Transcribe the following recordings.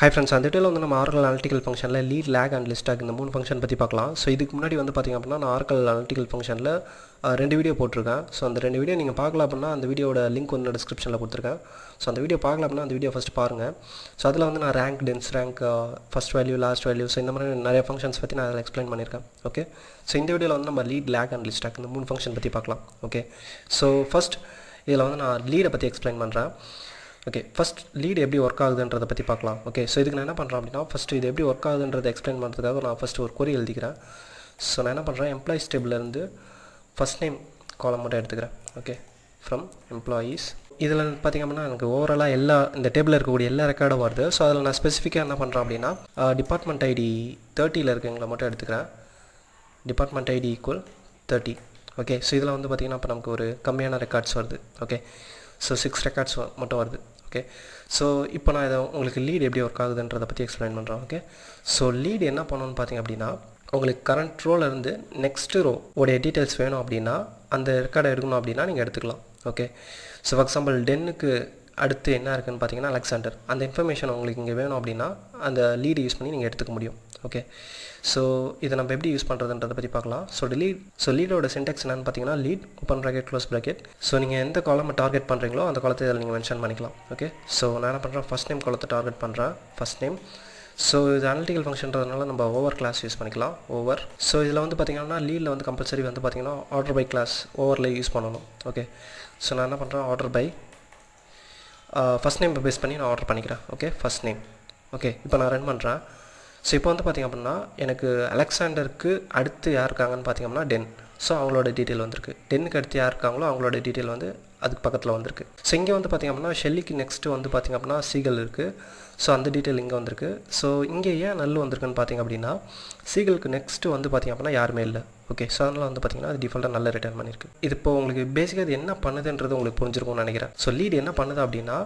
Hi friends, அந்த வீடியோல வந்து நம்ம Oracle Analytical functionல lead, lag and Listagg இந்த மூணு ஃபங்க்ஷன் பற்றி பார்க்கலாம். ஸோ இதுக்கு முன்னாடி வந்து பார்த்திங்க அப்படின்னா நான் Oracle Analytical functionல ரெண்டு வீடியோ போட்டிருக்கேன். ஸோ அந்த ரெண்டு வீடியோ நீங்கள் பார்க்கல அப்படின்னா அந்த வீடியோட லிங்க் வந்து டிஸ்கிரிப்ஷனில் கொடுத்துருக்கேன். ஸோ அந்த வீடியோ பார்க்கல அப்படின்னா அந்த வீடியோ ஃபஸ்ட்டு பாருங்கள். ஸோ அதில் வந்து நான் rank, dense rank, first value, last value, so இந்த மாதிரி நிறைய ஃபங்க்ஷன்ஸ் பற்றி நான் அதில் எக்ஸ்பிளைன் பண்ணியிருக்கேன். ஓகே, ஸோ இந்த வீடியோவில் வந்து நம்ம lead, lag and Listagg இந்த மூணு ஃபங்க்ஷன் பற்றி பார்க்கலாம். ஓகே, ஸோ ஃபஸ்ட் இதில் வந்து நான் லீடை பற்றி எக்ஸ்பிளைன் பண்ணுறேன். ஓகே, ஃபஸ்ட் லீட் எப்படி ஒர்க் ஆகுதுன்றதை பற்றி பார்க்கலாம். ஓகே, ஸோ இதுக்கு நான் என்ன பண்ணுறேன் அப்படின்னா ஃபஸ்ட்டு இது எப்படி ஒர்க் ஆகுதுன்றதை எக்ஸ்பிளைன் பண்ணுறதுக்காக நான் ஃபஸ்ட்டு ஒரு கொரி எழுதிக்கிறேன். ஸோ நான் என்ன பண்ணுறேன், எம்ப்ளாயிஸ் டேபிள்லேருந்து ஃபஸ்ட் நேம் காலம் மட்டும் எடுத்துக்கிறேன். Okay, from employees. இதில் பார்த்திங்க அப்படின்னா எனக்கு ஓவராலாக எல்லா இந்த டேபிளில் இருக்கக்கூடிய எல்லா ரெக்கார்டும் வருது. ஸோ அதில் நான் ஸ்பெசிஃபிக்காக என்ன பண்ணுறேன் அப்படின்னா டிபார்ட்மெண்ட் ஐடி 30ல் இருக்கவங்களை மட்டும் எடுத்துக்கிறேன். Department ID equal 30. Okay, so இதில் வந்து பார்த்திங்கன்னா இப்போ நமக்கு ஒரு கம்மியான ரெக்கார்ட்ஸ் வருது. ஓகே, ஸோ 6 ரெக்கார்ட்ஸ் மட்டும் வருது. ஓகே, ஸோ இப்போ நான் இதை உங்களுக்கு லீட் எப்படி ஒர்க் ஆகுதுன்றதை பற்றி எக்ஸ்பிளைன் பண்ணுறேன். ஓகே, ஸோ லீட் என்ன பண்ணணும்னு பார்த்திங்க அப்படின்னா உங்களுக்கு கரண்ட் ரோலேருந்து நெக்ஸ்ட்டு ரோ உடைய டீட்டெயில்ஸ் வேணும் அப்படின்னா அந்த ரெக்கார்டை எடுக்கணும் அப்படின்னா நீங்கள் எடுத்துக்கலாம். ஓகே, ஸோ ஃபார் எக்ஸாம்பிள் டென்னுக்கு அடுத்து என்ன இருக்குதுன்னு பார்த்தீங்கன்னா அலெக்சாண்டர், அந்த இன்ஃபர்மேஷன் உங்களுக்கு இங்கே வேணும் அப்படின்னா அந்த லீடு யூஸ் பண்ணி நீங்கள் எடுத்துக்க முடியும். ஓகே, ஸோ இதை நம்ம எப்படி யூஸ் பண்ணுறதுன்றதை பற்றி பார்க்கலாம். ஸோ லீடோட சின்டெக்ஸ் என்னென்னு பார்த்தீங்கன்னா lead open bracket close bracket. So நீங்கள் எந்த காலமை டார்கெட் பண்ணுறீங்களோ அந்த காலத்தை இதில் நீங்கள் மென்ஷன் பண்ணிக்கலாம். ஓகே, ஸோ நான் என்ன பண்ணுறேன், ஃபஸ்ட் நேம் காலத்தை டார்கெட் பண்ணுறேன், ஃபஸ்ட் நேம். ஸோ இது அனலிட்டிக்கல் ஃபங்க்ஷன்றதுனால நம்ம ஓவர் கிளாஸ் யூஸ் பண்ணிக்கலாம், ஓவர். ஸோ இதில் வந்து பார்த்திங்கன்னா லீடில் வந்து கம்பல்சரி வந்து பார்த்திங்கன்னா ஆர்டர் பை கிளாஸ் ஓவரில் யூஸ் பண்ணணும். ஓகே, ஸோ நான் என்ன பண்ணுறேன், order by first name base பண்ணி நான் ஆர்டர் பண்ணிக்கிறேன். Okay, first name. ஓகே, இப்போ நான் ரன் பண்ணுறேன். ஸோ இப்போ வந்து பார்த்திங்க அப்படின்னா எனக்கு அலெக்சாண்டருக்கு அடுத்து யார் இருக்காங்கன்னு பார்த்திங்க அப்படின்னா டென். ஸோ அவங்களோட டீட்டெயில் வந்திருக்கு. டென்னுக்கு அடுத்து யார் இருக்காங்களோ அவங்களோட டீட்டெயில் வந்து அதுக்கு பக்கத்தில் வந்திருக்கு. ஸோ இங்கே வந்து பார்த்திங்க அப்படின்னா ஷெல்லிக்கு நெக்ஸ்ட்டு வந்து பார்த்திங்க அப்படின்னா சீகல் இருக்குது. ஸோ அந்த டீட்டெயில் இங்கே வந்திருக்கு. ஸோ இங்கே ஏன் நல்ல வந்திருக்குன்னு பார்த்திங்க அப்படின்னா சீகலுக்கு நெக்ஸ்ட்டு வந்து பார்த்திங்க அப்படின்னா யாருமே இல்லை. ஓகே, ஸோ அதனால் வந்து பார்த்திங்கன்னா அது டிஃபால்ட்டாக நல்ல ரிட்டர்ன் பண்ணியிருக்கு. இது இப்போ உங்களுக்கு பேசிக்காக இது என்ன பண்ணுதுன்றது உங்களுக்கு புரிஞ்சிருக்கும்னு நினைக்கிறேன். ஸோ லீட் என்ன பண்ணுது அப்படின்னா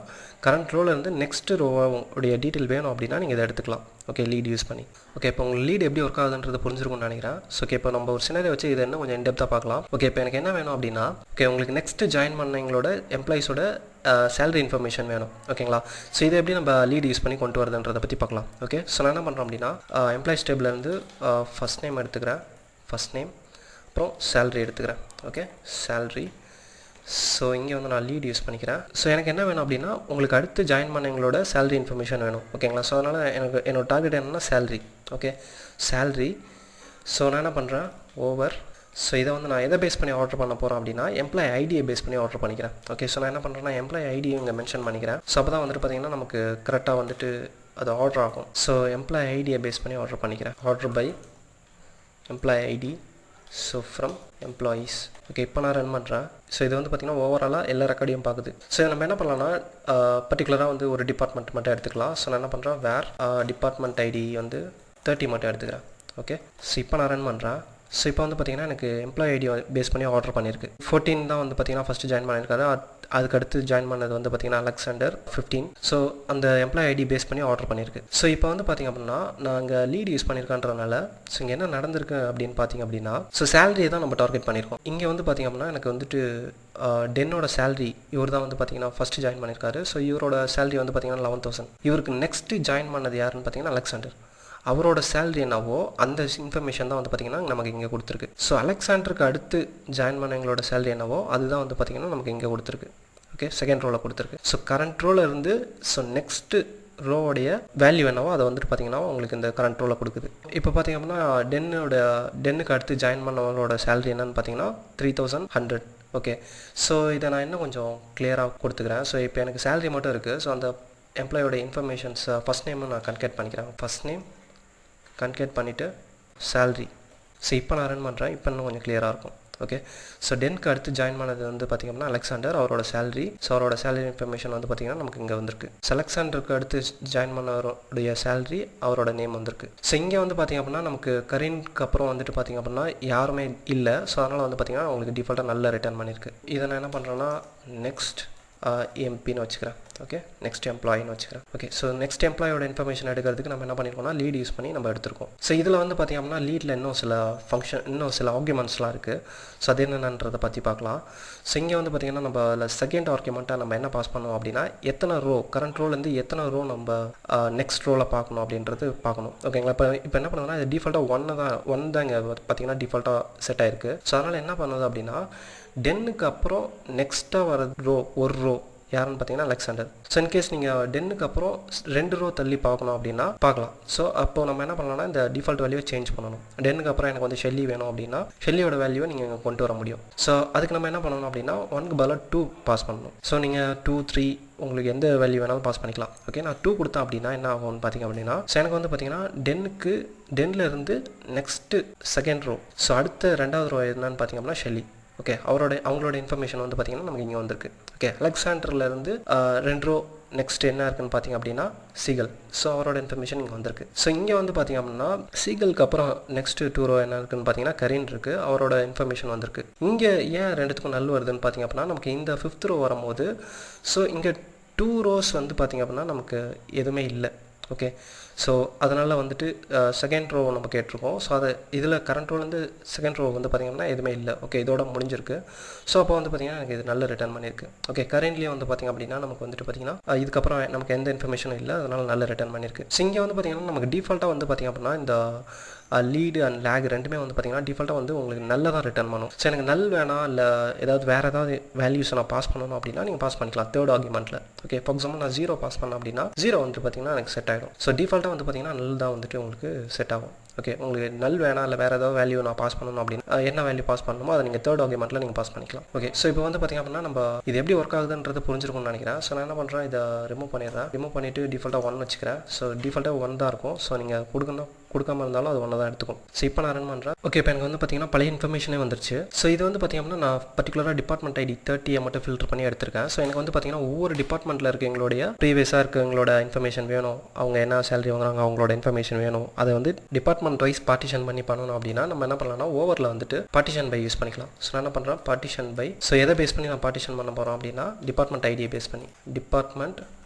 கரண்ட் ரோலேருந்து நெக்ஸ்ட்டு ரோவுடைய டீட்டெயில் வேணும் அப்படின்னா நீங்கள் இதை எடுத்துக்கலாம். ஓகே, லீட் யூஸ் பண்ணி. ஓகே, இப்போ உங்களுக்கு லீட் எப்படி ஒர்க் ஆகுதுன்றது புரிஞ்சிருக்கும்னு நினைக்கிறேன். ஸோ ஓகே, இப்போ நம்ம ஒரு சினாரியோ வச்சு இதை இன்னும் கொஞ்சம் இன்டெப்த்தாக பார்க்கலாம். ஓகே, இப்போ எனக்கு என்ன வேணும் அப்படின்னா ஓகே உங்களுக்கு நெக்ஸ்ட்டு ஜாயின் பண்ணவங்களோட எம்ப்ளாயிஸோட சேலரி இன்ஃபர்மேஷன் வேணும். ஓகேங்களா, ஸோ இதை எப்படி நம்ம லீட் யூஸ் பண்ணி கொண்டு வரதுன்றதை பற்றி பார்க்கலாம். ஓகே, ஸோ நான் என்ன பண்ணுறேன் அப்படின்னா எம்ப்ளாயிஸ் டேபிள்லேருந்து ஃபஸ்ட் நேம் எடுத்துக்கிறேன், ஃபஸ்ட் நேம், அப்புறம் சேலரி எடுத்துக்கிறேன். Okay, salary. ஸோ இங்கே வந்து நான் லீட் யூஸ் பண்ணிக்கிறேன். ஸோ எனக்கு என்ன வேணும் அப்படின்னா உங்களுக்கு அடுத்து ஜாயின் பண்ணவங்களோட சேலரி இன்ஃபர்மேஷன் வேணும். ஓகேங்களா, ஸோ அதனால் என்னோட டார்கெட் என்னென்னா சேலரி. Okay, salary. ஸோ நான் என்ன பண்ணுறேன், ஓவர். ஸோ இதை வந்து நான் எதை பேஸ் பண்ணி ஆர்டர் பண்ண போகிறேன் அப்படின்னா எம்ப்ளாயி ஐடியை பேஸ் பண்ணி ஆர்டர் பண்ணிக்கிறேன். ஓகே, ஸோ நான் என்ன பண்ணுறேன்னா எம்ப்ளாயி ஐடியை இங்கே மென்ஷன் பண்ணிக்கிறேன். ஸோ அப்போ தான் வந்துட்டு பார்த்திங்கன்னா நமக்கு கரெக்டாக வந்துட்டு அது ஆர்டர் ஆகும். ஸோ எம்ப்ளாயி ஐடியை பேஸ் பண்ணி ஆர்டர் பண்ணிக்கிறேன். Order by employee ID, so from employees. Okay, இப்போ நான் ரன் பண்ணுறேன். ஸோ இது வந்து பார்த்திங்கன்னா ஓவராலாக எல்லா ரெக்கார்டையும் பார்க்குது. ஸோ நம்ம என்ன பண்ணலாம்னா பர்டிகுலராக வந்து ஒரு டிபார்ட்மெண்ட் மட்டும் எடுத்துக்கலாம். ஸோ நான் என்ன பண்ணுறேன், வேர் டிபார்ட்மெண்ட் ஐடி வந்து 30 மட்டும் எடுத்துக்கிறேன். ஓகே, ஸோ இப்போ நான் ரன் பண்ணுறேன். ஸோ இப்போ வந்து பார்த்திங்கன்னா எனக்கு எம்ப்ளாயி ஐடி பேஸ் பண்ணி ஆர்டர் பண்ணியிருக்கு. 14 தான் வந்து பார்த்திங்கன்னா ஃபஸ்ட்டு ஜாயின் பண்ணியிருக்காரு. அதுக்கு அடுத்து ஜாயின் பண்ணது வந்து பார்த்திங்கன்னா அலெக்சாண்டர் 15. ஸோ அந்த எம்ப்ளாயி ஐடி பேஸ் பண்ணி ஆர்டர் பண்ணியிருக்கு. ஸோ இப்போ வந்து பார்த்திங்க அப்படின்னா நாங்கள் லீட் யூஸ் பண்ணியிருக்கன்றதுனால ஸோ இங்கே என்ன நடந்திருக்கு அப்படின்னு பார்த்திங்க அப்படின்னா ஸோ சேலரியை தான் நம்ம டார்கெட் பண்ணியிருக்கோம். இங்கே வந்து பார்த்திங்க அப்படின்னா எனக்கு வந்துட்டு டென்னோட சேலரி இவர் தான் வந்து பார்த்திங்கன்னா ஃபஸ்ட்டு ஜாயின் பண்ணியிருக்காரு. ஸோ இவரோட சேலரி வந்து பார்த்திங்கன்னா 11,000. இவருக்கு நெக்ஸ்ட்டு ஜாயின் பண்ணது யாருன்னு பார்த்திங்கன்னா அலெக்சாண்டர். அவரோட சேலரி என்னவோ அந்த இன்ஃபர்மேஷன் தான் வந்து பார்த்திங்கன்னா நமக்கு இங்கே கொடுத்துருக்கு. ஸோ அலெக்சாண்டருக்கு அடுத்து ஜாயின் பண்ணவங்களோட சேலரி என்னவோ அதுதான் வந்து பார்த்திங்கன்னா நமக்கு இங்கே கொடுத்துருக்கு. ஓகே, செகண்ட் ரோவில் கொடுத்துருக்கு. ஸோ கரண்ட் ரோவில் இருந்து ஸோ நெக்ஸ்ட்டு ரோவோடைய வேல்யூ என்னவோ அதை வந்துட்டு பார்த்திங்கன்னா உங்களுக்கு இந்த கரண்ட் ரோவில் கொடுக்குது. இப்போ பார்த்திங்க அப்படின்னா டென்னுக்கு அடுத்து ஜாயின் பண்ணவங்களோட சேலரி என்னன்னு பார்த்தீங்கன்னா 3,100. ஓகே, ஸோ இதை நான் இன்னும் கொஞ்சம் கிளியராக கொடுத்துக்கிறேன். ஸோ இப்போ எனக்கு சேலரி மட்டும் இருக்குது. ஸோ அந்த எம்ப்ளாயோட இன்ஃபர்மேஷன்ஸ் ஃபஸ்ட் நேமும் நான் கன்கேட் பண்ணிக்கிறேன். ஃபஸ்ட் நேம் கன்கேட் பண்ணிவிட்டு சேலரி. ஸோ இப்போ நான் ரன் பண்ணுறேன். இப்போ இன்னும் கொஞ்சம் கிளியராக இருக்கும். ஓகே, ஸோ டென்க்கு அடுத்து ஜாயின் பண்ணது வந்து பார்த்திங்கன்னா அலெக்சாண்டர், அவரோட சேலரி. ஸோ அவரோட சேலரி இன்ஃபர்மேஷன் வந்து பார்த்திங்கன்னா நமக்கு இங்கே வந்திருக்கு. ஸோ அலெக்சாண்டருக்கு அடுத்து ஜாயின் பண்ணவருடைய சேலரி, அவரோட நேம் வந்திருக்கு. ஸோ இங்கே வந்து பார்த்திங்க அப்படின்னா நமக்கு கரீனுக்கு அப்புறம் வந்துட்டு பார்த்திங்க அப்படின்னா யாருமே இல்லை. ஸோ அதனால் வந்து பார்த்திங்கன்னா உங்களுக்கு டிஃபால்ட்டாக நல்ல ரிட்டர்ன் பண்ணியிருக்கு. இதை நான் என்ன பண்ணுறேன்னா நெக்ஸ்ட் எம்பின்னு வச்சுக்கிறேன். ஓகே நெக்ஸ்ட் எம்ப்ளாயின்னு வச்சுக்கிறேன். ஓகே ஸோ நெக்ஸ்ட் எம்ப்ளாயோட இன்ஃபர்மேஷன் எடுக்கிறதுக்கு நம்ம என்ன பண்ணியிருக்கோம்னா லீட் யூஸ் பண்ணி நம்ம எடுத்திருக்கோம். ஸோ இதில் வந்து பார்த்திங்கன்னா லீடில் இன்னும் சில ஆர்குமெண்ட்ஸ்லாம் இருக்குது. ஸோ அது என்னென்னன்றதை பற்றி பார்க்கலாம். ஸோ இங்கே வந்து பார்த்திங்கன்னா நம்ம அதில் செகண்ட் ஆர்குமெண்ட்டாக நம்ம என்ன பாஸ் பண்ணுவோம் அப்படின்னா எத்தனை ரோ கரண்ட் ரோலேருந்து எத்தனை ரோ நம்ம நெக்ஸ்ட் ரோவில் பார்க்கணும் அப்படின்றது பார்க்கணும். ஓகேங்களா. இப்போ என்ன பண்ணுறதுனா இது டிஃபால்ட்டாக ஒன் தான் இங்கே பார்த்திங்கன்னா டிஃபால்ட்டாக செட் ஆகிருக்கு. ஸோ அதனால் என்ன பண்ணுது அப்படின்னா டென்னுக்கு அப்புறம் நெக்ஸ்ட்டாக வர ரோ ஒரு ரோ யாருன்னு பார்த்தீங்கன்னா அலெக்சாண்டர். ஸோ இன்கேஸ் நீங்கள் டென்னுக்கு அப்புறம் 2 ரோ தள்ளி பார்க்கணும் அப்படின்னா பார்க்கலாம். ஸோ அப்போ நம்ம என்ன பண்ணலாம்னா இந்த டிஃபால்ட் வேல்யூவை சேஞ்ச் பண்ணணும். டென்னுக்கு அப்புறம் எனக்கு வந்து ஷெல்லி வேணும் அப்படின்னா ஷெல்லியோட வேல்யூவை நீங்கள் இங்கே கொண்டு வர முடியும். ஸோ அதுக்கு நம்ம என்ன பண்ணணும் அப்படின்னா 1க்கு பதிலாக 2 பாஸ் பண்ணணும். ஸோ நீங்கள் 2, 3 உங்களுக்கு எந்த வேல்யூ வேணாலும் பாஸ் பண்ணிக்கலாம். ஓகே நான் 2 கொடுத்தேன் அப்படின்னா என்ன ஆகும்னு பார்த்தீங்க அப்படின்னா ஸோ எனக்கு வந்து பார்த்தீங்கன்னா டென்னில் இருந்து நெக்ஸ்ட்டு செகண்ட் ரோ ஸோ அடுத்த 2வது ரோ என்னன்னு பார்த்தீங்க அப்படின்னா ஷெல்லி. ஓகே அவங்களோட இன்ஃபர்மேஷன் வந்து பார்த்திங்கன்னா நமக்கு இங்கே வந்திருக்கு. ஓகே அலெக்சாண்டர்லேருந்து 2 ரோ நெக்ஸ்ட் என்ன இருக்குன்னு பார்த்தீங்க அப்படின்னா சீகல். ஸோ அவரோட இன்ஃபர்மேஷன் இங்கே வந்திருக்கு. ஸோ இங்கே வந்து பார்த்திங்க அப்படின்னா சீகலுக்கு அப்புறம் நெக்ஸ்ட் 2 ரோ என்ன இருக்குன்னு பார்த்தீங்கன்னா கரீன் இருக்குது. அவரோட இன்ஃபர்மேஷன் வந்திருக்கு. இங்கே ஏன் ரெண்டுத்துக்கும் நல்ல வருதுன்னு பார்த்தீங்க அப்படின்னா நமக்கு இந்த 5th ரோ வரும்போது ஸோ இங்கே 2 ரோஸ் வந்து பார்த்திங்க அப்படின்னா நமக்கு எதுவுமே இல்லை. ஓகே ஸோ அதனால் வந்துட்டு செகண்ட் ரோ நம்ம கேட்டிருக்கோம். ஸோ அதை இதில் கரண்ட் ரோலேருந்து செகண்ட் ரோ வந்து பார்த்திங்கன்னா எதுவுமே இல்லை. ஓகே இதோட முடிஞ்சிருக்கு. ஸோ அப்போ வந்து பார்த்திங்கன்னா எனக்கு இது நல்ல ரிட்டர்ன் பண்ணியிருக்கு. ஓகே கரண்ட்லேயே வந்து பார்த்திங்க அப்படின்னா நமக்கு வந்துட்டு பார்த்திங்கன்னா இதுக்கப்புறம் நமக்கு எந்த இன்ஃபர்மேஷனும் இல்லை. அதனால் நல்ல ரிட்டர்ன் பண்ணியிருக்கு. ஸோ இங்கே வந்து பார்த்திங்கன்னா நமக்கு டிஃபால்ட்டாக வந்து பார்த்திங்க அப்படின்னா இந்த லீடு அண்ட் லேக் ரெண்டுமே வந்து பார்த்திங்கன்னா டிஃபால்ட்டாக வந்து உங்களுக்கு நல்லதாக ரிட்டர்ன் பண்ணும். ஸோ எனக்கு நல் வேணாம் இல்லை வேறு ஏதாவது வேல்யூஸை நான் பாஸ் பண்ணணும் அப்படின்னா நீங்கள் பாஸ் பண்ணிக்கலாம் தேர்ட் ஆர்குமெண்ட்டில். ஓகே ஃபார் எக்ஸாம்பிள் நான் 0 பாஸ் பண்ணேன் அப்படின்னா 0 வந்து பார்த்திங்கன்னா எனக்கு செட் ஆகிடும். ஸோ டிஃபால்ட்டாக வந்து பார்த்திங்கன்னா நல் தான் வந்துட்டு உங்களுக்கு செட் ஆகும். ஓகே உங்களுக்கு நல் வேணாம் இல்லை வேறு ஏதாவது வேல்யூ நான் பாஸ் பண்ணணும் அப்படின்னா என்ன வேல்யூ பாஸ் பண்ணணுமோ அதை நீங்கள் தேர்ட் ஆர்குமெண்ட்டில் நீங்கள் பாஸ் பண்ணிக்கலாம். ஓகே ஸோ இப்போ வந்து பார்த்திங்க அப்படின்னா நம்ம இது எப்படி ஒர்க் ஆகுதுன்றது புரிஞ்சிருக்கும்னு நினைக்கிறேன். ஸோ நான் என்ன பண்ணுறேன் இதை ரிமூவ் பண்ணிவிட்டு டிஃபால்ட்டாக 1 வச்சுக்கிறேன். ஸோ டிஃபால்ட்டாக 1 தான் இருக்கும். ஸோ நீங்கள் கொடுக்காம இருந்தாலும் அது 1 தான் எடுத்துக்கும். ஸோ இப்போ நான் ரன் பண்ணுறேன். ஓகே இப்போ எனக்கு வந்து பார்த்திங்கன்னா பழைய இன்ஃபர்மேஷனே வந்துருச்சு. ஸோ இது வந்து பார்த்திங்க அப்படின்னா நான் பர்டிகுலராக டிபார்ட்மெண்ட் ஐடி 30 மட்டும் ஃபில்டர் பண்ணி எடுத்திருக்கேன். ஸோ எனக்கு வந்து பார்த்திங்கன்னா ஒவ்வொரு டிபார்ட்மெண்ட்டில் இருக்க எங்களுடைய ப்ரீவியஸாக இருக்க எங்களோட இன்ஃபர்மேஷன் வேணும். அவங்க என்ன சேலரி வாங்குறாங்க அவங்களோட இன்ஃபர்மேஷன் வேணும். அதை வந்து டிபார்ட்மெண்ட் வைஸ் பார்ட்டிஷன் பண்ணி பண்ணணும் அப்படின்னா நம்ம என்ன பண்ணலாம்னா ஓவரில் வந்துட்டு பார்ட்டிஷன் பை யூஸ் பண்ணிக்கலாம். ஸோ நான் என்ன பண்ணுறேன் பார்ட்டிஷன் பை. ஸோ எதை பேஸ் பண்ணி நான் பார்ட்டிஷன் பண்ண போகிறோம் அப்படின்னா டிபார்ட்மெண்ட் ஐடியை பேஸ் பண்ணி டிபார்ட்மெண்ட்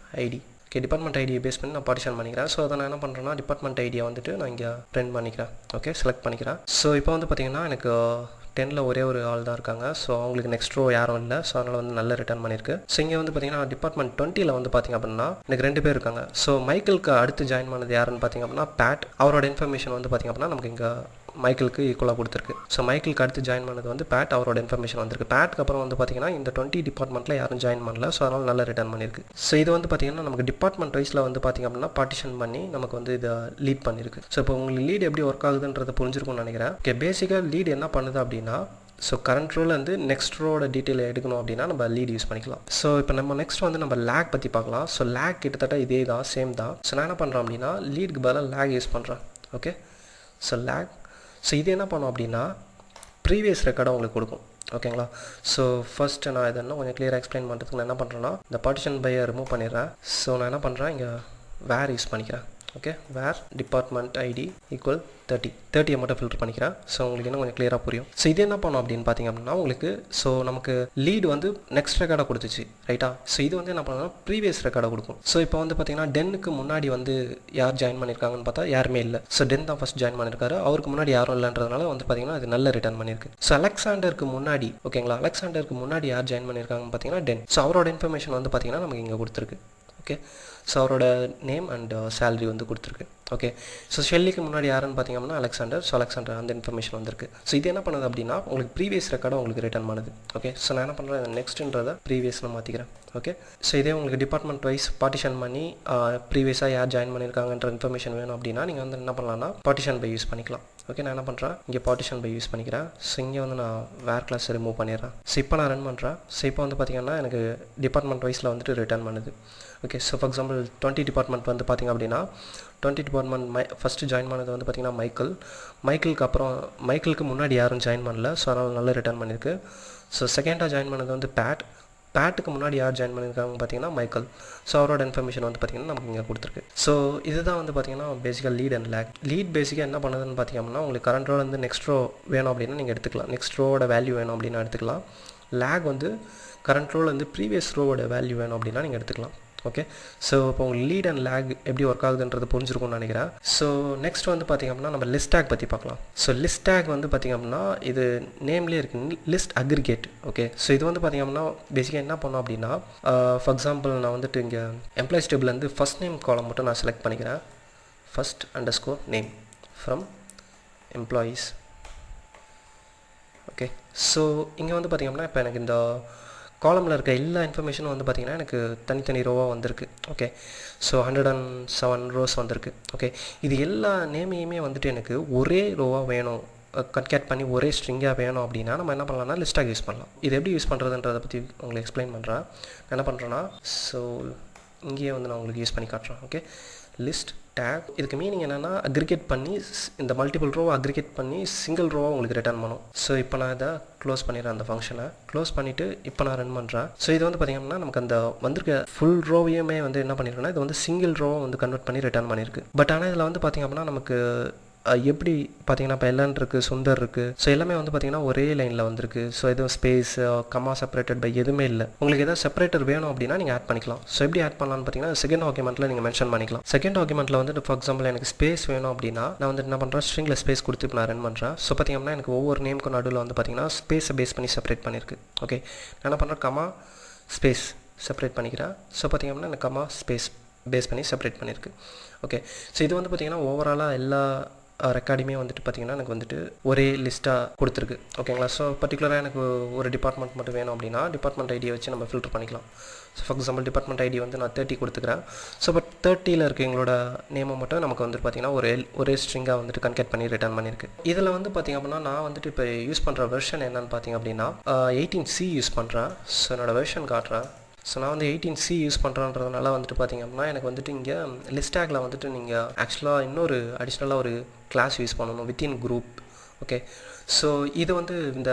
ஐடி. ஓகே டிபார்ட்மெண்ட் ஐடியை பேஸ் பண்ணி நான் பார்ட்டிஷன் பண்ணிக்கிறேன். ஸோ அதை நான் என்ன பண்ணுறேன்னா டிபார்ட்மெண்ட் ஐடியை வந்துட்டு நான் இங்கே பிரிண்ட் பண்ணிக்கிறேன். ஓகே செலக்ட் பண்ணிக்கிறேன். ஸோ இப்போ வந்து பார்த்திங்கன்னா எனக்கு 10ல் ஒரே ஒரு ஆள் தான் இருக்காங்க. ஸோ அவங்களுக்கு நெக்ஸ்ட் ரோ யாரும் இல்லை. ஸோ அதனால் வந்து நல்ல ரிட்டர்ன் பண்ணியிருக்கு. ஸோ இங்கே வந்து பார்த்திங்கன்னா டிபார்ட்மெண்ட் 20ல் வந்து பார்த்திங்க அப்படின்னா எனக்கு 2 பேர் இருக்காங்க. ஸோ மைக்கேலுக்கு அடுத்து ஜாயின் பண்ணது யாருன்னு பார்த்திங்க அப்படின்னா பேட். அவரோட இன்ஃபர்மேஷன் வந்து பார்த்திங்க அப்படின்னா நமக்கு இங்கே மைக்கேலுக்கு ஈக்குவலாக கொடுத்துருக்கு. ஸோ மைக்கேலுக்கு அடுத்து ஜாயின் பண்ணது வந்து பேட். அவரோட இன்ஃபர்மேஷன் வந்திருக்கு. பேட்டுக்கு அப்புறம் வந்து பார்த்திங்கன்னா இந்த 20 டிபார்ட்மெண்ட்டில் யாரும் ஜாயின் பண்ணல. ஸோ அதனால் நல்ல ரிட்டர்ன் பண்ணியிருக்கு. ஸோ இது வந்து பார்த்திங்கன்னா நமக்கு டிபார்ட்மெண்ட் வைஸில் வந்து பார்த்திங்க அப்படின்னா பார்ட்டிஷன் பண்ணி நமக்கு வந்து இதை லீட் பண்ணியிருக்கு. ஸோ இப்போ உங்களுக்கு லீட் எப்படி ஒர்க் ஆகுதுன்றதை புரிஞ்சிருக்கும்னு நினைக்கிறேன். ஓகே பேசிக்காக லீட் என்ன பண்ணுது அப்படின்னா ஸோ கரண்ட் ரோவில் வந்து நெக்ஸ்ட் ரோட டீட்டெயில் எடுக்கணும் அப்படின்னா நம்ம லீட் யூஸ் பண்ணிக்கலாம். ஸோ இப்போ நம்ம நெக்ஸ்ட் வந்து நம்ம லேக் பற்றி பார்க்கலாம். ஸோ லேக் கிட்டத்தட்ட இதே தான் சேம் தான். ஸோ நான் என்ன பண்ணுறேன் அப்படின்னா லீடுக்கு பதிலாக லேக் யூஸ் பண்ணுறேன். Okay so lag. ஸோ இது என்ன பண்ணோம் அப்படின்னா ப்ரீவியஸ் ரெக்கார்டை உங்களுக்கு கொடுக்கும். ஓகேங்களா. ஸோ ஃபஸ்ட்டு நான் இதை இன்னும் கொஞ்சம் கிளியராக எக்ஸ்பிளைன் பண்ணுறதுக்கு நான் என்ன பண்ணுறேன்னா இந்த பார்ட்டிஷன் பையை ரிமூவ் பண்ணிடுறேன். ஸோ நான் என்ன பண்ணுறேன் இங்கே வேர் யூஸ் பண்ணிக்கிறேன். ஓகே வேர் டிபார்ட்மெண்ட் ஐடி ஈக்குவல் 30 மட்டும் ஃபில்டர் பண்ணிக்கிறேன். ஸோ உங்களுக்கு இன்னும் கொஞ்சம் கிளியராக புரியும். ஸோ இது என்ன பண்ணோம் அப்படின்னு பார்த்தீங்க அப்படின்னா உங்களுக்கு ஸோ நமக்கு லீடு வந்து நெக்ஸ்ட் ரெக்கார்டை கொடுத்துச்சு ரைட்டா. ஸோ இது வந்து என்ன பண்ணோம்னா ப்ரீவியஸ் ரெக்கார்டை கொடுக்கும். ஸோ இப்போ வந்து பார்த்தீங்கன்னா டென்னுக்கு முன்னாடி வந்து யார் ஜாயின் பண்ணியிருக்காங்கன்னு பார்த்தா யாருமே இல்லை. ஸோ டென் தான் ஃபஸ்ட் ஜாயின் பண்ணியிருக்காரு. அவருக்கு முன்னாடி யாரும் இல்லைன்றதுனால வந்து பார்த்தீங்கன்னா அது நல்ல ரிட்டர்ன் பண்ணியிருக்கு. ஸோ அலெக்சாண்டருக்கு முன்னாடி ஓகேங்களா அலெக்சாண்டருக்கு முன்னாடி யார் ஜாயின் பண்ணியிருக்காங்கன்னு பார்த்தீங்கன்னா டென். ஸோ அவரோட இன்ஃபர்மேஷன் வந்து பார்த்தீங்கன்னா நமக்கு இங்கே கொடுத்துருக்கு. ஓகே ஸோ அவரோட நேம் அண்ட் சேலரி வந்து கொடுத்துருக்கு. ஓகே ஸோ ஷெல்லிக்கு முன்னாடி யாருன்னு பார்த்தீங்க அப்படின்னா அலெக்சாண்டர். ஸோ அலெக்சாண்டர் அந்த இன்ஃபர்மேஷன் வந்திருக்கு. ஸோ இது என்ன பண்ணுது அப்படின்னா உங்களுக்கு ப்ரீவியஸ் ரெக்கார்டை உங்களுக்கு ரிட்டர்ன் பண்ணுது. ஓகே ஸோ நான் என்ன பண்ணுறேன் நெக்ஸ்ட்டுன்றதை ப்ரீவியஸில் மாற்றிக்கிறேன். ஓகே ஸோ இதே உங்களுக்கு டிபார்ட்மெண்ட் வைஸ் பார்ட்டிஷன் பண்ணி ப்ரீவியஸாக யார் ஜாயின் பண்ணியிருக்காங்கன்ற இன்ஃபர்மேஷன் வேணும் அப்படின்னா நீங்கள் வந்து என்ன பண்ணலாம்னா பார்ட்டிஷன் பை யூஸ் பண்ணிக்கலாம். ஓகே நான் என்ன பண்ணுறேன் இங்கே பார்ட்டிஷன் பை யூஸ் பண்ணிக்கிறேன். ஸோ இங்கே வந்து நான் வேர் கிளாஸ் ரிமூவ் பண்ணிடுறேன். ஸோ இப்போ நான் ரன் பண்ணுறேன். ஸோ இப்போ வந்து பார்த்திங்கன்னா எனக்கு டிபார்ட்மெண்ட் வைஸில் வந்துட்டு ரிட்டர்ன் பண்ணுது. Okay so for example 20 department வந்து பார்த்திங்க அப்படின்னா 20 டிபார்ட்மெண்ட் ஃபஸ்ட்டு ஜாயின் பண்ணது வந்து பார்த்திங்கன்னா மைக்கேலுக்கு முன்னாடி யாரும் ஜாயின் பண்ணல. ஸோ அதனால் நல்லா ரிட்டர்ன் பண்ணியிருக்கு. ஸோ செகண்டாக ஜாயின் பண்ணது வந்து பேட்டுக்கு முன்னாடி யார் ஜாயின் பண்ணியிருக்காங்க பார்த்தீங்கன்னா மைக்கேல். ஸோ அவரோட இன்ஃபர்மேஷன் வந்து பார்த்திங்கன்னா நமக்கு இங்கே கொடுத்துருக்கு. ஸோ இதுதான் வந்து பார்த்திங்கன்னா பேசிக்காக லீட் அண்ட் லேக். லீட் பேசிக்காக என்ன பண்ணுதுன்னு பார்த்திங்கன்னா உங்களுக்கு கரண்ட் ரோவில் வந்து நெக்ஸ்ட் ரோ வேணும் அப்படின்னா நீங்கள் எடுத்துக்கலாம். நெக்ஸ்ட் ரோவோட வேல்யூ வேணும் அப்படின்னா எடுத்துக்கலாம். லேக் வந்து கரண்ட் ரோவில் வந்து ப்ரீவியஸ் ரோவோட வேல்யூ வேணும் அப்படின்னா நீங்கள் எடுத்துக்கலாம். ஓகே. ஸோ இப்போ உங்களுக்கு லீட் அண்ட் லேக் எப்படி ஒர்க் ஆகுதுன்றது புரிஞ்சிருக்கும்னு நினைக்கிறேன். ஸோ நெக்ஸ்ட் வந்து பார்த்திங்க அப்படின்னா நம்ம லிஸ்டாக் பற்றி பார்க்கலாம். ஸோ லிஸ்டாக் வந்து பார்த்திங்க அப்படின்னா இது நேம்லேயே இருக்குது, லிஸ்ட் அக்ரிகேட். ஓகே. ஸோ இது வந்து பார்த்திங்க அப்படின்னா பேசிக்காக என்ன பண்ணோம் அப்படின்னா, ஃபார் எக்ஸாம்பிள் நான் வந்துட்டு இங்கே எம்ப்ளாயிஸ் டேபிள்லேருந்து ஃபஸ்ட் நேம் காலம் மட்டும் நான் செலக்ட் பண்ணிக்கிறேன். First underscore name from employees. Okay. So இங்கே வந்து பார்த்திங்க அப்படின்னா இப்போ எனக்கு இந்த காலமில் இருக்க எல்லா இன்ஃபர்மேஷனும் வந்து பார்த்திங்கன்னா எனக்கு தனித்தனி ரோவாக வந்திருக்கு. ஓகே. ஸோ 107 ரோஸ் வந்திருக்கு. ஓகே. இது எல்லா நேமையுமே வந்துட்டு எனக்கு ஒரே ரோவாக வேணும், கன்கேட் பண்ணி ஒரே ஸ்ட்ரிங்காக வேணும் அப்படின்னா நம்ம என்ன பண்ணலாம்னா லிஸ்டாக் யூஸ் பண்ணலாம். இது எப்படி யூஸ் பண்ணுறதுன்றதை பற்றி உங்களுக்கு எக்ஸ்பிளைன் பண்ணுறேன். என்ன பண்ணுறேன்னா, ஸோ இங்கேயே வந்து நான் உங்களுக்கு யூஸ் பண்ணி காட்டுறேன். ஓகே. லிஸ்ட் டேக், இதுக்கு மீனிங் என்னென்னா அக்ரிகேட் பண்ணி இந்த மல்டிபிள் ரோவை அக்ரிகேட் பண்ணி சிங்கிள் ரோவாக உங்களுக்கு ரிட்டர்ன் பண்ணும். ஸோ இப்போ நான் இதை க்ளோஸ் பண்ணிடுறேன், அந்த ஃபங்க்ஷனை க்ளோஸ் பண்ணிவிட்டு இப்போ நான் ரன் பண்ணுறேன். ஸோ இது வந்து பார்த்திங்கன்னா நமக்கு அந்த வந்திருக்க ஃபுல் ரோவையுமே வந்து என்ன பண்ணியிருக்கேன்னா இது வந்து சிங்கிள் ரோவை வந்து கன்வெர்ட் பண்ணி ரிட்டர்ன் பண்ணியிருக்கு. பட் ஆனால் இதில் வந்து பார்த்திங்க அப்படின்னா நமக்கு எப்படி பார்த்தீங்கன்னா இப்போ எல்லாம் இருக்குது, சுந்தர் இருக்குது. ஸோ எல்லாமே வந்து பார்த்திங்கன்னா ஒரே லைனில் வந்திருக்கு. ஸோ எதுவும் ஸ்பேஸ் கமா செப்பரேட்டட் பை எதுவுமே இல்லை. உங்களுக்கு எதாவது செப்பரேட்டர் வேணும் அப்படின்னா நீங்கள் ஆட் பண்ணிக்கலாம். ஸோ எப்படி ஆட் பண்ணலான்னு பார்த்தீங்கன்னா செகண்ட் டாக்குமெண்ட்டில் நீங்கள் மென்ஷன் பண்ணிக்கலாம். செகண்ட் டாக்குமெண்ட்டில் வந்து ஃபார் எக்ஸாம்பிள் எனக்கு ஸ்பேஸ் வேணும் அப்படின்னா நான் வந்து என்ன பண்ணுறேன், ஸ்ட்ரிங்கில் ஸ்பேஸ் கொடுத்து இப்போ நான் ரன் பண்ணுறேன். ஸோ பார்த்திங்கன்னா எனக்கு ஒவ்வொரு நேமுக்கும் நடுவில் வந்து பார்த்திங்கன்னா ஸ்பேஸை பேஸ் பண்ணி செப்பரேட் பண்ணியிருக்கு. ஓகே. நான் என்ன பண்ணுறேன், கமா ஸ்பேஸ் செப்பரேட் பண்ணிக்கிறேன். ஸோ பார்த்திங்கன்னா எனக்கு கமா ஸ்பேஸ் பேஸ் பண்ணி செப்பரேட் பண்ணியிருக்கு. ஓகே. ஸோ இது வந்து பார்த்திங்கன்னா ஓவராலாக எல்லா ரெக்கார்டுமே வந்துட்டு பார்த்திங்கன்னா எனக்கு வந்துட்டு ஒரே லிஸ்ட்டாக கொடுத்துருக்கு. ஓகேங்களா. ஸோ பர்டிகுலராக எனக்கு ஒரு டிபார்ட்மெண்ட் மட்டும் வேணும் அப்படின்னா டிபார்ட்மெண்ட் ஐடியை வச்சு நம்ம ஃபில்டர் பண்ணிக்கலாம். So for example department ID வந்து நான் 30 கொடுத்துக்கிறேன். ஸோ பட் 30ல் இருக்க எங்களோட நேமை மட்டும் நமக்கு வந்துட்டு பார்த்திங்கன்னா ஒரே ஸ்ட்ரிங்காக வந்துட்டு கன்கேட் பண்ணி ரிட்டர்ன் பண்ணியிருக்கு. இதில் வந்து பார்த்திங்க அப்படின்னா நான் வந்துட்டு இப்போ யூஸ் பண்ணுற வெர்ஷன் என்னென்னு பார்த்திங்க அப்படின்னா 18C யூஸ் பண்ணுறேன். ஸோ என்னோடய வெர்ஷன் காட்டுறேன். ஸோ நான் வந்து 18C யூஸ் பண்ணுறதுனால வந்துட்டு பார்த்திங்க அப்படின்னா எனக்கு வந்துட்டு இங்கே லிஸ்டாகில் வந்துட்டு நீங்கள் ஆக்சுவலாக இன்னொரு அடிஷ்னலாக ஒரு கிளாஸ் யூஸ் பண்ணணும், வித்தின் குரூப். ஓகே. ஸோ இது வந்து இந்த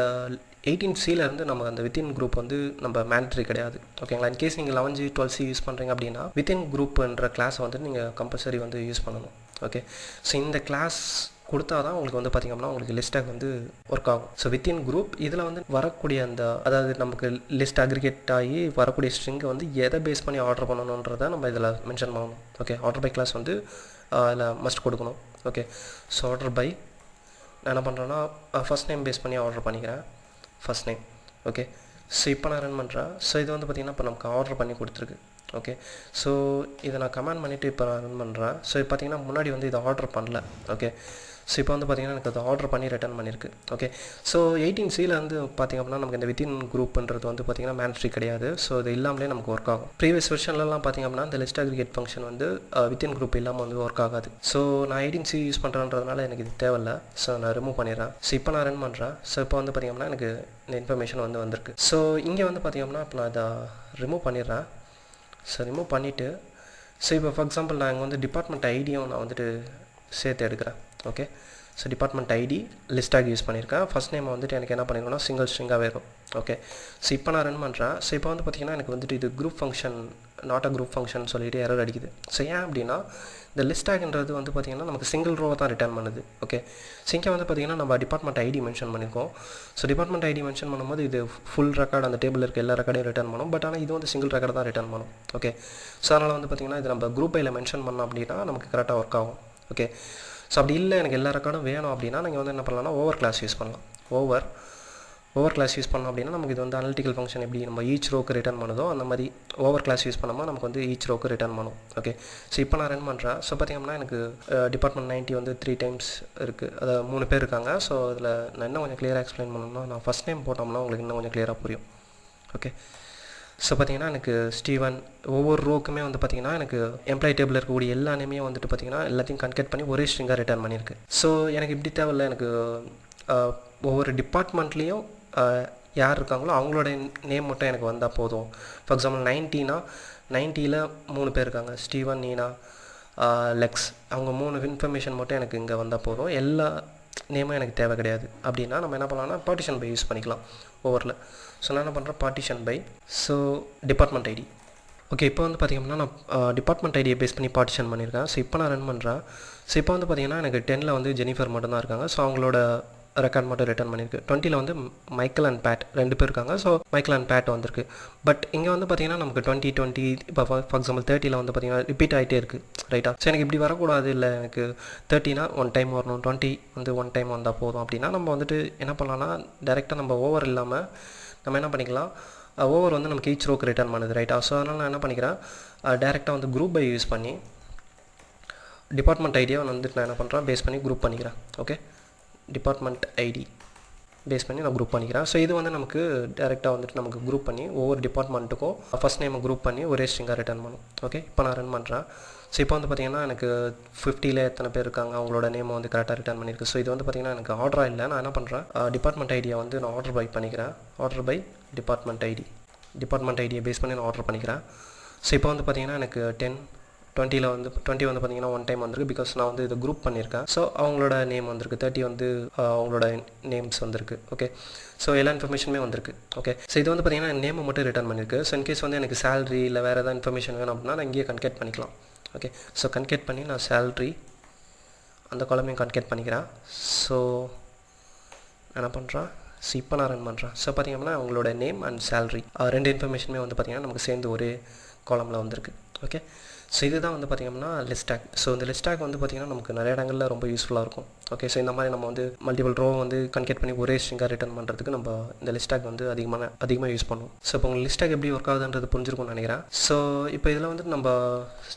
18Cலேருந்து நம்ம அந்த வித்தின் குரூப் வந்து நம்ம மேண்டட்ரி கிடையாது. ஓகேங்களா. இன்கேஸ் நீங்கள் 11G 12C யூஸ் பண்ணுறீங்க அப்படின்னா வித்தின் குரூப்ன்ற கிளாஸை வந்துட்டு நீங்கள் கம்பல்சரி வந்து யூஸ் பண்ணணும். ஓகே. ஸோ இந்த கிளாஸ் கொடுத்தா தான் உங்களுக்கு வந்து பார்த்திங்க அப்படின்னா உங்களுக்கு லிஸ்டாக் வந்து ஒர்க் ஆகும். ஸோ வித்தின் குரூப் இதில் வந்து வரக்கூடிய அதாவது நமக்கு லிஸ்ட் அக்ரிகேட் ஆகி வரக்கூடிய ஸ்ட்ரிங்கை வந்து எதை பேஸ் பண்ணி ஆர்டர் பண்ணணுன்றதை நம்ம இதில் மென்ஷன் பண்ணணும். ஓகே. ஆர்டர் பை கிளாஸ் வந்து அதில் மஸ்ட் கொடுக்கணும். ஓகே. ஸோ ஆர்டர் பை நான் என்ன பண்ணுறேன்னா ஃபஸ்ட் நேம் பேஸ் பண்ணி ஆர்டர் பண்ணிக்கிறேன், ஃபஸ்ட் நேம். ஓகே. ஸோ இப்போ நான் ரன் பண்ணுறேன். ஸோ இது வந்து பார்த்திங்கன்னா இப்போ நமக்கு ஆர்டர் பண்ணி கொடுத்துருக்கு. ஓகே. ஸோ இதை நான் கமெண்ட் பண்ணிவிட்டு இப்போ நான் ரன் பண்ணுறேன். ஸோ இப்போ பார்த்திங்கன்னா முன்னாடி வந்து இதை ஆர்டர் பண்ணல. ஓகே. ஸோ இப்போ வந்து பார்த்திங்கன்னா எனக்கு அதை ஆர்டர் பண்ணி ரிட்டர்ன் பண்ணியிருக்கு. ஓகே. ஸோ 18Cயில் வந்து பார்த்திங்க அப்படின்னா நமக்கு இந்த வித்தின் குரூப்ன்றது வந்து பார்த்திங்கன்னா மேண்டட்ரி கிடையாது. ஸோ இது இல்லாமலே நமக்கு ஒர்க் ஆகும். ப்ரீவியஸ் வெர்ஷன்லலாம் பார்த்திங்க அப்படின்னா இந்த லிஸ்ட் அக்ரிகேட் ஃபங்க்ஷன் வந்து வித்தின் குரூப் இல்லாமல் வந்து ஒர்க் ஆகாது. ஸோ நான் 18C யூஸ் பண்ணுறதுனால எனக்கு இது தேவையில்லை. ஸோ நான் ரிமூவ் பண்ணிடுறேன். ஸோ இப்போ நான் ரன் பண்ணுறேன். ஸோ இப்போ வந்து பார்த்திங்க அப்படின்னா எனக்கு இந்த இன்ஃபர்மேஷன் வந்து வந்திருக்கு. ஸோ இங்கே வந்து பார்த்திங்க அப்படின்னா இப்போ நான் இதை ரிமூவ் பண்ணிடுறேன். ஸோ ரிமூவ் பண்ணிவிட்டு ஸோ இப்போ ஃபார் எக்ஸாம்பிள் நான் இங்கே வந்து டிபார்ட்மெண்ட் ஐடியும் நான் வந்துட்டு சேர்த்து எடுக்கிறேன். Okay. So department ID listagg use பண்ணியிருக்கேன். ஃபஸ்ட் நேம் வந்துட்டு எனக்கு என்ன பண்ணிருக்கோன்னா சிங்கிள் ஸ்ட்ரிங்காகவே இருக்கும். ஓகே. ஸோ இப்போ நான் ரன் பண்ணுறேன். ஸோ இப்போ வந்து பார்த்திங்கன்னா எனக்கு வந்துட்டு இது group function not a group function சொல்லிட்டு எரர் அடிக்குது. ஸோ ஏன் அப்படின்னா இந்த லிஸ்டாக்ன்றது வந்து பார்த்திங்கன்னா நமக்கு சிங்கிள் ரோவை தான் ரிட்டர்ன் பண்ணுது. ஓகே. ஸோ இங்கே வந்து பார்த்திங்கன்னா நம்ம டிபார்ட்மெண்ட் ஐடி மென்ஷன் பண்ணியிருக்கோம். ஸோ டிபார்ட்மெண்ட் ஐடி மென்ஷன் பண்ணும்போது இது ஃபுல் ரெக்கார்டு அந்த டேபிள் இருக்க எல்லா ரெக்கார்டையும் ரிட்டர்ன் பண்ணும். பட் ஆனால் இது வந்து சிங்கிள் ரெக்கார்டு தான் ரிட்டர்ன் பண்ணும். ஓகே. ஸோ அதனால் வந்து பார்த்திங்கன்னா இது நம்ம குரூப் ஐயில் மென்ஷன் பண்ணோம் அப்படின்னா நமக்கு கரெக்டாக ஒர்க் ஆகும். ஓகே. ஸோ அப்படி இல்லை எனக்கு எல்லா ரெக்கார்டும் வேணும் அப்படின்னா நீங்கள் வந்து என்ன பண்ணலாம்னா ஓவர் கிளாஸ் யூஸ் பண்ணலாம். ஓவர் கிளாஸ் யூஸ் பண்ணோம் அப்படின்னா நமக்கு இது வந்து அனலிட்டிக்கல் ஃபங்க்ஷன் எப்படி நம்ம ஈச் ரோக்கு ரிட்டர்ன் பண்ணுதோ அந்த மாதிரி ஓவர் கிளாஸ் யூஸ் பண்ணாமல் நமக்கு வந்து ஈச் ரோக்கு ரிட்டர்ன் பண்ணும். ஓகே. ஸோ இப்போ நான் ரன் பண்ணுறேன். ஸோ பார்த்திங்கன்னா எனக்கு டிபார்ட்மெண்ட் 90 வந்து 3 டைம்ஸ் இருக்குது, அதாவது 3 பேர் இருக்காங்க. ஸோ அதில் நான் இன்னும் கொஞ்சம் கிளியராக எக்ஸ்பிளைன் பண்ணணும்னா நான் ஃபஸ்ட் நேம் போட்டோம்னா உங்களுக்கு இன்னும் கொஞ்சம் கிளியராக புரியும். ஓகே. ஸோ பார்த்திங்கன்னா எனக்கு ஸ்டீவன் ஒவ்வொரு ரோக்குமே வந்து பார்த்திங்கன்னா எனக்கு எம்ப்ளாயி டேபிள் இருக்கக்கூடிய எல்லா நேமையும் வந்துட்டு பார்த்திங்கன்னா எல்லாத்தையும் கன்கேட் பண்ணி ஒரே ஸ்ட்ரிங்காக ரிட்டர்ன் பண்ணியிருக்கு. ஸோ எனக்கு இப்படி தேவையில்லை, எனக்கு ஒவ்வொரு டிபார்ட்மெண்ட்லேயும் யார் இருக்காங்களோ அவங்களோட நேம் மட்டும் எனக்கு வந்தால் போதும். ஃபார் எக்ஸாம்பிள் 90ல் 3 பேர் இருக்காங்க, ஸ்டீவன், நீனா, லெக்ஸ், அவங்க 3 இன்ஃபர்மேஷன் மட்டும் எனக்கு இங்கே வந்தால் போதும். எல்லா நேமும் எனக்கு தேவை கிடையாது அப்படின்னா நம்ம என்ன பண்ணலாம்னா பார்ட்டிஷன் பை யூஸ் பண்ணிக்கலாம் ஓவரில். ஸோ நான் என்ன பண்ணுறேன், partition by so department ID. Okay. இப்போ வந்து பார்த்திங்கன்னா நான் டிபார்ட்மெண்ட் ஐடியை பேஸ் பண்ணி பார்ட்டிஷன் பண்ணியிருக்கேன். ஸோ இப்போ நான் ரன் பண்ணுறேன். ஸோ இப்போ வந்து பார்த்திங்கன்னா எனக்கு 10ல் வந்து ஜெனிஃபர் மட்டும்தான் இருக்காங்க. ஸோ அவங்களோட ரெக்கார்ட் மட்டும் ரிட்டர்ன் பண்ணியிருக்கு. 20ல் வந்து மைக்கேல் அண்ட் பேட் 2 பேர் இருக்காங்க. ஸோ மைக்கேல் அண்ட் பேட் வந்திருக்கு. பட் இங்கே வந்து பார்த்தீங்கன்னா நமக்கு 20 இப்போ ஃபார் எக்ஸாம்பிள் 30ல் வந்து பார்த்தீங்கன்னா ரிப்பீட் ஆகிட்டே இருக்குது, ரைட்டா? ஸோ எனக்கு இப்படி வரக்கூடாது, இல்லை எனக்கு 30னா 1 டைம் வரணும், 20 வந்து 1 டைம் வந்தால் போதும் அப்படின்னா நம்ம வந்துட்டு என்ன பண்ணலாம்னா டேரெக்டாக நம்ம ஓவர் இல்லாமல் நம்ம என்ன பண்ணிக்கலாம், ஓவர் வந்து நமக்கு ஈச் ரோக்கு ரிட்டர்ன் பண்ணுது, ரைட்டா? ஸோ அதனால் நான் என்ன பண்ணிக்கிறேன், டேரெக்டாக வந்து குரூப் பை யூஸ் பண்ணி டிபார்ட்மெண்ட் ஐடியா வந்துட்டு நான் என்ன பண்ணுறேன், பேஸ் பண்ணி குரூப் பண்ணிக்கிறேன். ஓகே, டிபார்ட்மெண்ட் ஐடி பேஸ் பண்ணி நான் குரூப் பண்ணிக்கிறேன். ஸோ இது வந்து நமக்கு டேரெக்டாக வந்துட்டு நமக்கு குரூப் பண்ணி ஒவ்வொரு டிபார்ட்மெண்ட்டுக்கும் ஃபஸ்ட் நேமை குரூப் பண்ணி ஒரே ஸ்ட்ரிங்காக ரிட்டர்ன் பண்ணும். ஓகே, இப்போ நான் ரன் பண்ணுறேன். ஸோ இப்போ வந்து பார்த்திங்கன்னா எனக்கு 50ல் எத்தனை பேர் இருக்காங்க, அவங்களோட நேமை வந்து கரெக்டாக ரிட்டர்ன் பண்ணியிருக்கு. ஸோ இது வந்து பார்த்திங்கன்னா எனக்கு ஆர்டராக இல்லை, நான் என்ன பண்ணுறேன், டிபார்ட்மெண்ட் ஐடியா வந்து நான் ஆர்டர் பை பண்ணிக்கிறேன். ஆர்டர் பை டிபார்ட்மெண்ட் ஐடியை பேஸ் பண்ணி நான் ஆர்டர் பண்ணிக்கிறேன். ஸோ இப்போ வந்து பார்த்திங்கன்னா எனக்கு 20 வந்து 20 வந்து பார்த்திங்கன்னா 1 டைம் வந்திருக்கு, பிகாஸ் நான் வந்து இது குரூப் பண்ணியிருக்கேன். ஸோ அவங்களோட நேம் வந்திருக்கு. 30 வந்து அவங்களோட நேம்ஸ் வந்திருக்கு. ஓகே, ஸோ எல்லா இன்ஃபர்மேஷனுமே வந்திருக்கு. ஓகே, ஸோ இது வந்து பார்த்திங்கன்னா நேமை மட்டும் ரிட்டர்ன் பண்ணியிருக்கு. ஸோ இன்கேஸ் வந்து எனக்கு சேலரி இல்லை வேறு ஏதாவது இன்ஃபர்மேஷன் வேணும் அப்படின்னா நான் இங்கேயே கன்கேட் பண்ணிக்கலாம். ஓகே, ஸோ கன்கேட் பண்ணி நான் சேலரி அந்த காலமையும் கன்கேட் பண்ணிக்கிறேன். ஸோ என்ன பண்ணுறேன், ஸோ இப்போ நான் ரன் பண்ணுறேன். ஸோ பார்த்திங்கன்னா அவங்களோட நேம் அண்ட் சேலரி 2 இன்ஃபர்மேஷனுமே வந்து பார்த்திங்கன்னா நமக்கு சேர்ந்து ஒரே காலமில் வந்திருக்கு. ஓகே, ஸோ இதுதான் வந்து பார்த்திங்கன்னா லிஸ்டாக். ஸோ இந்த லிஸ்டாக் வந்து பார்த்திங்கன்னா நமக்கு நிறைய இடங்களில் ரொம்ப யூஸ்ஃபுல்லாக இருக்கும். ஓகே, ஸோ இந்த மாதிரி நம்ம வந்து மல்டிபிள் ரோ வந்து கன்கேட் பண்ணி ஒரே ஸ்ட்ரிங்காக ரிட்டர்ன் பண்ணுறதுக்கு நம்ம இந்த லிஸ்டாக் வந்து அதிகமாக யூஸ் பண்ணுவோம். ஸோ இப்போ உங்களுக்கு லிஸ்டாக் எப்படி ஒர்க் ஆகுதுன்றது புரிஞ்சிருக்கும்னு நினைக்கிறேன். ஸோ இப்போ இதில் வந்துட்டு நம்ம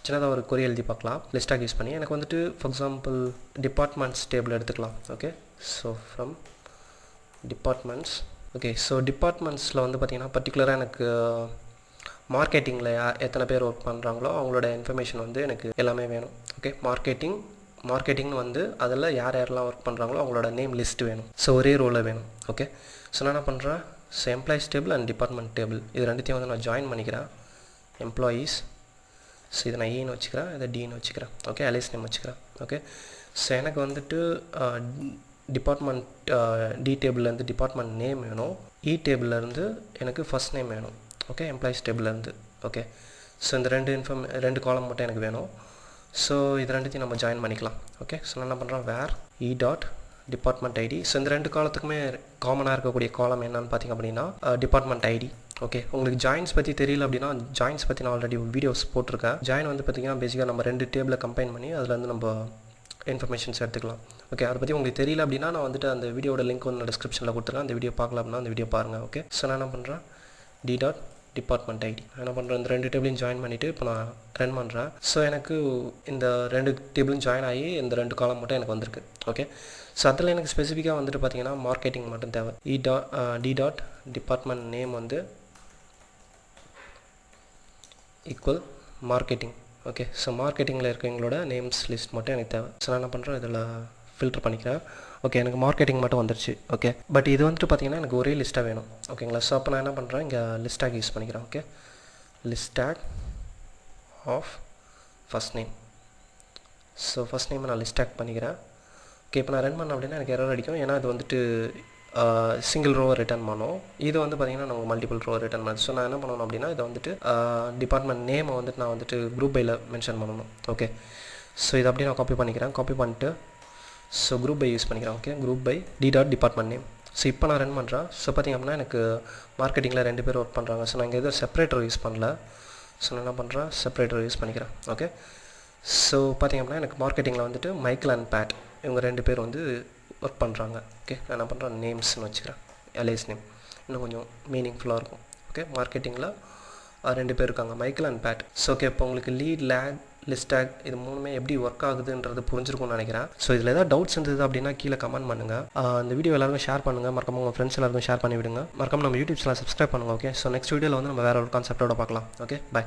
சின்னதாக ஒரு கொரி எழுதி பார்க்கலாம் லிஸ்டாக் யூஸ் பண்ணி. எனக்கு வந்துட்டு ஃபார் எக்ஸாம்பிள் டிபார்ட்மெண்ட்ஸ் டேபிள் எடுத்துக்கலாம். Okay, so from departments. Okay, so டிபார்ட்மெண்ட்ஸில் வந்து பார்த்திங்கன்னா பர்டிகுலராக எனக்கு மார்க்கெட்டிங்கில் எத்தனை பேர் ஒர்க் பண்ணுறாங்களோ அவங்களோட இன்ஃபர்மேஷன் வந்து எனக்கு எல்லாமே வேணும். ஓகே, மார்க்கெட்டிங்னு வந்து அதில் யாரெல்லாம் ஒர்க் பண்ணுறாங்களோ அவங்களோட நேம் லிஸ்ட் வேணும். ஸோ ஒரே ரோவில் வேணும். ஓகே, ஸோ நான் என்ன பண்ணுறேன், so employees table and department table இது ரெண்டுத்தையும் வந்து நான் ஜாயின் பண்ணிக்கிறேன். எம்ப்ளாயீஸ், ஸோ இதை நான் ஈன்னு வச்சுக்கிறேன், இதை டின்னு வச்சுக்கிறேன். ஓகே, அலைஸ் நேம் வச்சுக்கிறேன். ஓகே, ஸோ எனக்கு வந்துட்டு டிபார்ட்மெண்ட் டி டேபிள்லேருந்து டிபார்ட்மெண்ட் நேம் வேணும், இ டேபிள்லேருந்து எனக்கு ஃபஸ்ட் நேம் வேணும். ஓகே, எம்ப்ளாயீஸ் டேபிள்லேருந்து. ஓகே, ஸோ இந்த ரெண்டு காலம் மட்டும் எனக்கு வேணும். ஸோ இது ரெண்டுத்தையும் நம்ம ஜாயின் பண்ணிக்கலாம். ஓகே, ஸோ நான் என்ன பண்ணுறேன், where E dot department ID. So இந்த ரெண்டு காலத்துக்குமே காமனாக இருக்கக்கூடிய காலம் என்னன்னு பார்த்திங்க அப்படின்னா டிபார்ட்மெண்ட் ஐடி. ஓகே, உங்களுக்கு ஜாயின்ஸ் பற்றி தெரியல அப்படின்னா ஜாயின்ஸ் பற்றி நான் ஆல்ரெடி வீடியோஸ் போட்டிருக்கேன். ஜாயின் வந்து பார்த்திங்கன்னா பேசிக்காக நம்ம 2 டேபிளை கம்பைன் பண்ணி அதில் வந்து நம்ம இன்ஃபர்மேஷன்ஸ் எடுத்துக்கலாம். ஓகே, அதை பற்றி உங்களுக்கு தெரியல அப்படின்னா நான் வந்துட்டு அந்த வீடியோட லிங்க் வந்து டிஸ்கிரிப்ஷனில் கொடுத்துருக்கேன். அந்த வீடியோ பார்க்கலாம் அப்படின்னா அந்த வீடியோ பாருங்கள். ஓகே, ஸோ நான் என்ன பண்ணுறேன், டி டாட் டிபார்ட்மெண்ட் ஐடி என்ன பண்ணுறேன், இந்த 2 டேபிளையும் ஜாயின் பண்ணிவிட்டு இப்போ நான் ரன் பண்ணுறேன். ஸோ எனக்கு இந்த 2 டேபிளும் ஜாயின் ஆகி இந்த 2 காலம் மட்டும் எனக்கு வந்திருக்கு. ஓகே, ஸோ அதில் எனக்கு ஸ்பெசிஃபிக்காக வந்துட்டு பார்த்திங்கன்னா மார்க்கெட்டிங் மட்டும் தேவை. டி டாட் டிபார்ட்மெண்ட் நேம் வந்து ஈக்குவல் மார்க்கெட்டிங். ஓகே, ஸோ மார்க்கெட்டிங்கில் இருக்கவங்களோட நேம்ஸ் லிஸ்ட் மட்டும் எனக்கு தேவை. ஸோ நான் என்ன பண்ணுறேன், இதில் ஃபில்டர் பண்ணிக்கிறேன். ஓகே, எனக்கு மார்க்கெட்டிங் மட்டும் வந்துருச்சு. ஓகே, பட் இது வந்துட்டு பார்த்திங்கன்னா எனக்கு ஒரே லிஸ்ட்டாக வேணும். ஓகேங்களா, ஸோ அப்போ நான் என்ன பண்ணுறேன், இங்கே லிஸ்டாக் யூஸ் பண்ணிக்கிறேன். Okay, listagg of first name. So first நேமை நான் லிஸ்டாக் பண்ணிக்கிறேன். ஓகே, இப்போ நான் ரன் பண்ணேன் அப்படின்னா எனக்கு எரர் அடிக்கும், ஏன்னா இது வந்துட்டு சிங்கிள் ரோவை ரிட்டர்ன் பண்ணோம். இது வந்து பார்த்திங்கன்னா நமக்கு மல்டிபிள் ரோ ரிட்டர்ன் பண்ணணும். ஸோ நான் என்ன பண்ணணும் அப்படின்னா இதை வந்துட்டு டிபார்ட்மெண்ட் நேமை வந்துட்டு நான் வந்துட்டு குரூப் பையில் மென்ஷன் பண்ணணும். ஓகே, ஸோ இதை அப்படியே நான் காப்பி பண்ணிக்கிறேன். காப்பி பண்ணிட்டு ஸோ குரூப் பை யூஸ் பண்ணிக்கிறேன். Okay, group by T dot department name. So இப்போ நான் ரன் பண்ணுறேன். ஸோ பார்த்திங்க அப்படின்னா எனக்கு மார்க்கெட்டிங்கில் 2 பேர் ஒர்க் பண்ணுறாங்க. ஸோ நான் இங்கே எதுவும் செப்பரேட்டர் யூஸ் பண்ணல. ஸோ நான் என்ன பண்ணுறேன், செப்பரேட்டர் யூஸ் பண்ணிக்கிறேன். ஓகே, ஸோ பார்த்திங்க அப்படின்னா எனக்கு மார்க்கெட்டிங்கில் வந்துட்டு மைக்கேல் அண்ட் பேட் இவங்க 2 பேர் வந்து ஒர்க் பண்ணுறாங்க. ஓகே, நான் என்ன பண்ணுறேன், நேம்ஸ்னு வச்சுக்கிறேன், அலைஸ் நேம் இன்னும் கொஞ்சம் மீனிங்ஃபுல்லாக இருக்கும். ஓகே, மார்க்கெட்டிங்கில் 2 பேர் இருக்காங்க, Michael and Pat. So okay, இப்போ உங்களுக்கு லீட் லேக் லிஸ்டாக் இது மூணுமே எப்படி ஒர்க் ஆகுதுன்றது புரிஞ்சிருக்கும்னு நினைக்கிறேன். ஸோ இதில் ஏதாவது டவுட்ஸ் இருந்தது அப்படின்னா கீழே கமெண்ட் பண்ணுங்கள். இந்த வீடியோ எல்லாருக்கும் ஷேர் பண்ணுங்கள். மறக்காம உங்கள் ஃப்ரெண்ட்ஸ் எல்லாருக்கும் ஷேர் பண்ணி விடுங்க. மறக்காம நம்ம யூடியூப் சேனல் சப்ஸ்கிரைப் பண்ணுங்கள். ஓகே, ஸோ நெக்ஸ்ட் வீடியோவில் வந்து நம்ம வேறு ஒரு கான்செப்டோட பார்க்கலாம். Okay, by.